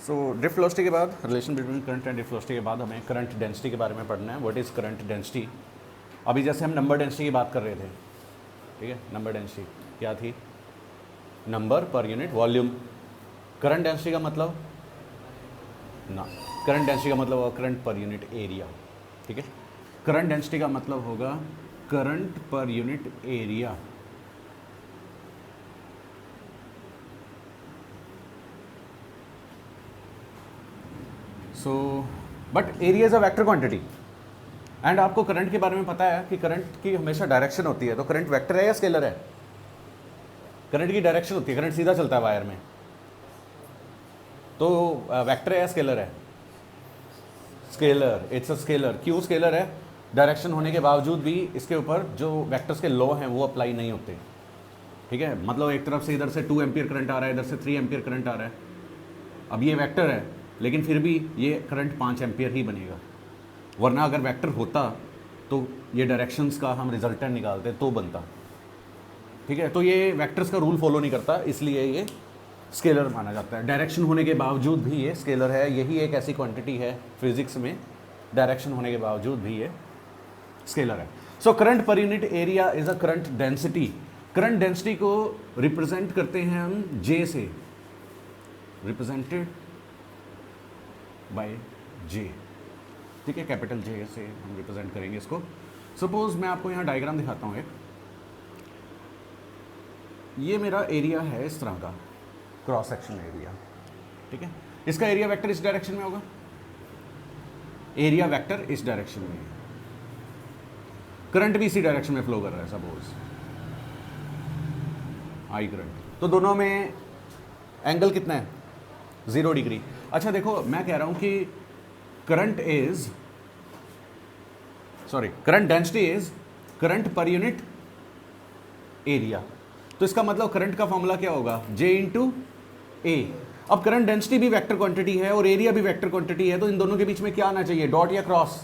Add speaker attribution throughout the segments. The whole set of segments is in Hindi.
Speaker 1: सो ड्रिफ्ट वेलोसिटी के बाद relation between current and drift velocity के बाद हमें करंट डेंसिटी के बारे में पढ़ना है. What is current density. अभी जैसे हम नंबर डेंसिटी की बात कर रहे थे, ठीक है, नंबर डेंसिटी क्या थी, number per unit volume. Current density का मतलब ना, करंट डेंसिटी का मतलब होगा करंट पर यूनिट एरिया. ठीक है, करंट डेंसिटी का मतलब होगा current per unit area. So but area is a vector quantity and आपको करंट के बारे में पता है कि करंट की हमेशा डायरेक्शन होती है. तो करंट वेक्टर है या स्केलर है. करंट की डायरेक्शन होती है, करंट सीधा चलता है वायर में, तो वेक्टर है या स्केलर है. Scalar, it's a scalar. क्यों स्केलर है, डायरेक्शन होने के बावजूद भी इसके ऊपर जो वेक्टर्स के लॉ हैं वो अप्लाई नहीं होते. ठीक है, मतलब एक तरफ से इधर से 2 एम्पियर करंट आ रहा है, इधर से 3 एम्पियर करंट आ रहा है. अब ये वेक्टर है लेकिन फिर भी ये करंट 5 एम्पियर ही बनेगा, वरना अगर वेक्टर होता तो ये डायरेक्शंस का हम रिजल्टेंट निकालते तो बनता. ठीक है, तो ये वेक्टर्स का रूल फॉलो नहीं करता, इसलिए ये स्केलर माना जाता है. डायरेक्शन होने के बावजूद भी ये स्केलर है. यही एक ऐसी क्वांटिटी है फिजिक्स में, डायरेक्शन होने के बावजूद भी ये स्केलर है. So current per unit area is a current density. Current density को रिप्रेजेंट करते हैं हम जे से, रिप्रेजेंटेड बाय जे. ठीक है, कैपिटल जे से हम रिप्रेजेंट करेंगे इसको. सपोज मैं आपको यहाँ डायग्राम दिखाता हूँ एक. ये मेरा एरिया है इस तरह का, क्रॉस सेक्शन एरिया. ठीक है, इसका एरिया वेक्टर इस डायरेक्शन में होगा, एरिया वेक्टर इस डायरेक्शन में. करंट भी इसी डायरेक्शन में फ्लो कर रहा है, सपोज आई करंट. तो दोनों में एंगल कितना है, 0 डिग्री. अच्छा देखो, मैं कह रहा हूं कि current density is current per unit area. तो इसका मतलब करंट का फॉर्मूला क्या होगा, J इंटू ए. अब करंट डेंसिटी भी वेक्टर क्वांटिटी है और एरिया भी वेक्टर क्वांटिटी है, तो इन दोनों के बीच में क्या आना चाहिए, डॉट या क्रॉस.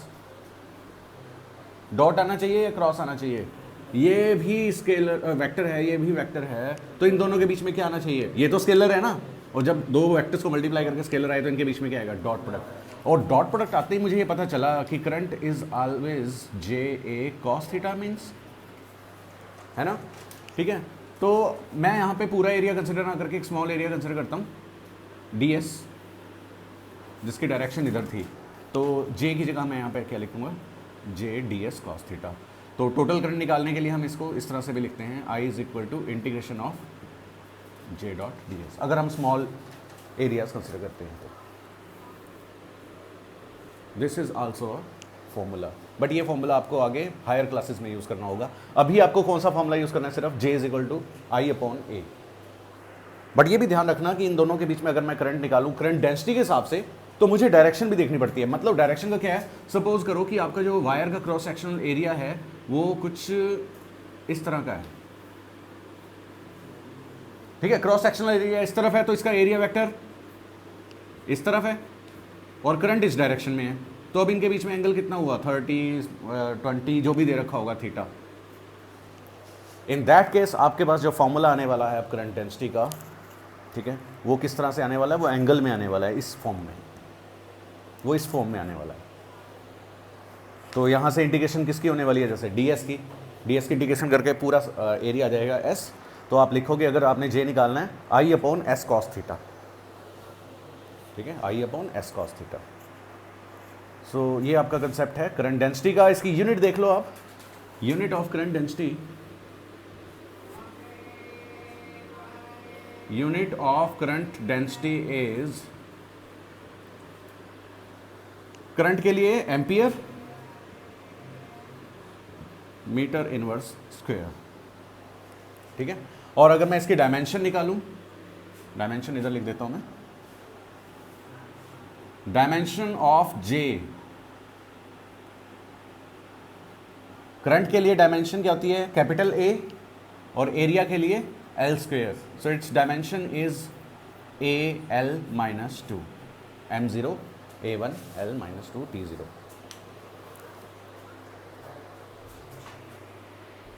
Speaker 1: डॉट आना चाहिए या क्रॉस आना चाहिए. ये भी स्केलर वेक्टर है, ये भी वेक्टर है, तो इन दोनों के बीच में क्या आना चाहिए, ये तो स्केलर है ना. और जब दो वेक्टर्स को मल्टीप्लाई करके स्केलर आए तो इनके बीच में क्या आएगा, डॉट प्रोडक्ट. और डॉट प्रोडक्ट आते ही मुझे ये पता चला कि current is always J A cos theta means, है ना. ठीक है, तो मैं यहाँ पे पूरा एरिया कंसिडर ना करके एक स्मॉल एरिया कंसिडर करता हूँ, ds, जिसकी डायरेक्शन इधर थी. तो j की जगह मैं यहाँ पे क्या लिखूँगा, j ds cos थीटा. तो टोटल करंट निकालने के लिए हम इसको इस तरह से भी लिखते हैं, I is equal to integration of j dot ds, अगर हम स्मॉल एरियाज कंसिडर करते हैं तो. This is also a formula, but ये फॉर्मूला आपको आगे हायर क्लासेस में यूज़ करना होगा. अभी आपको कौन सा फॉर्मूला यूज़ करना है, सिर्फ J is equal to I upon A. But ये भी ध्यान रखना कि इन दोनों के बीच में अगर मैं करंट निकालूं करंट डेंसिटी के हिसाब से, तो मुझे डायरेक्शन भी देखनी पड़ती है. मतलब डायरेक्शन का क्या है, सपोज करो कि आपका जो वायर का क्रॉस सेक्शनल एरिया है वो कुछ इस तरह का है. ठीक है, क्रॉस सेक्शनल एरिया इस तरफ है, तो इसका एरिया वेक्टर इस तरफ है और करंट इस डायरेक्शन में है. तो अब इनके बीच में एंगल कितना हुआ, 30 20 जो भी दे रखा होगा थीटा. इन दैट केस आपके पास जो फॉर्मूला आने वाला है अब करंट डेंसिटी का, ठीक है, वो किस तरह से आने वाला है, वो एंगल में आने वाला है, इस फॉर्म में, वो इस फॉर्म में आने वाला है. तो यहाँ से इंटीग्रेशन किसकी होने वाली है, जैसे ds की इंटीग्रेशन करके पूरा एरिया आ जाएगा s. तो आप लिखोगे, अगर आपने j निकालना है, i upon s cos theta. ठीक है, i upon s cos theta. So ये आपका कंसेप्ट है करंट डेंसिटी का. इसकी यूनिट देख लो आप, unit of current density, unit of current density is, current के लिए एम्पियर मीटर इनवर्स स्क्वायर. ठीक है, और अगर मैं इसकी डायमेंशन निकालूं, डायमेंशन इधर लिख देता हूं मैं, डायमेंशन ऑफ J, करंट के लिए डायमेंशन क्या होती है, कैपिटल A, और एरिया के लिए L square. So it's dimension is AL-2, M0 A1 L-2 T0.